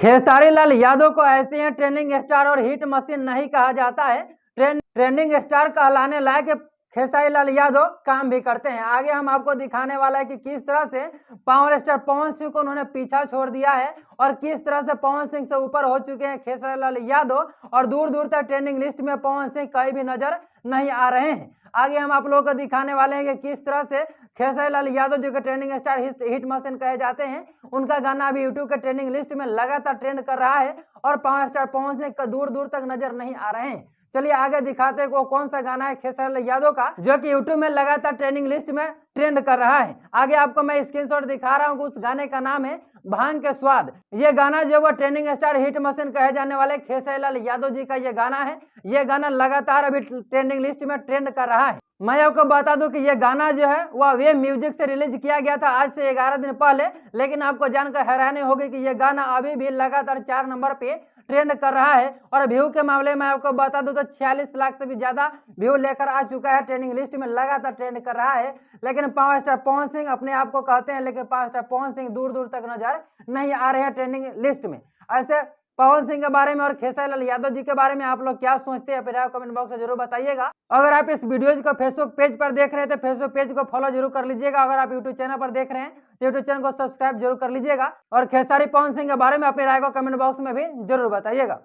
खेसारी लाल यादव को ऐसे ही trending star और हिट मशीन नहीं कहा जाता है। ट्रेंडिंग स्टार कहलाने लायक खेसारी लाल यादव काम भी करते हैं। आगे हम आपको दिखाने वाला है कि किस तरह से पावर स्टार पवन सिंह को उन्होंने पीछा छोड़ दिया है और किस तरह से पवन सिंह से ऊपर हो चुके हैं खेसारी लाल यादव और दूर दूर तक ट्रेंडिंग लिस्ट में पवन सिंह कहीं भी नजर नहीं आ रहे हैं। आगे हम आप लोगों को दिखाने वाले हैं कि किस तरह से खेसारी लाल यादव जो कि ट्रेंडिंग स्टार हिट मशीन कहे जाते हैं, उनका गाना अभी यूट्यूब के ट्रेंडिंग लिस्ट में लगातार ट्रेंड कर रहा है और पावर स्टार पवन सिंह दूर दूर तक नजर नहीं आ रहे हैं। चलिए आगे दिखाते हैं वो कौन सा गाना है खेसारी लाल यादव का जो कि यूट्यूब में लगातार ट्रेंडिंग लिस्ट में ट्रेंड कर रहा है। आगे आपको मैं स्क्रीनशॉट दिखा रहा हूँ। उस गाने का नाम है भांग के स्वाद। ये गाना जो वो ट्रेंडिंग स्टार हिट मशीन कहे जाने वाले खेसारी लाल यादव जी का ये गाना है। ये गाना लगातार अभी ट्रेंडिंग लिस्ट में ट्रेंड कर रहा है। मैं आपको बता दूं कि ये गाना जो है वह वेव म्यूजिक से रिलीज किया गया था आज से 11 दिन पहले, लेकिन आपको जानकर हैरानी होगी कि ये गाना अभी भी लगातार 4 नंबर पे ट्रेंड कर रहा है और व्यू के मामले में आपको बता दूं तो 46 लाख से भी ज्यादा व्यू लेकर आ चुका है। ट्रेंडिंग लिस्ट में लगातार ट्रेंड कर रहा है। लेकिन पावर स्टार पवन सिंह अपने आप को कहते हैं, लेकिन पावर स्टार पवन सिंह दूर दूर तक नजर नहीं आ रहे हैं ट्रेंडिंग लिस्ट में। ऐसे पवन सिंह के बारे में और खेसारी लाल यादव जी के बारे में आप लोग क्या सोचते हैं, फिर आप कमेंट बॉक्स में जरूर बताइएगा। अगर आप इस वीडियो को फेसबुक पेज पर देख रहे हैं तो फेसबुक पेज को फॉलो जरूर कर लीजिएगा। अगर आप यूट्यूब चैनल पर देख रहे हैं तो यूट्यूब चैनल को सब्सक्राइब जरूर कर लीजिएगा और खेसारी पवन सिंह के बारे में अपनी राय को कमेंट बॉक्स में भी जरूर बताइएगा।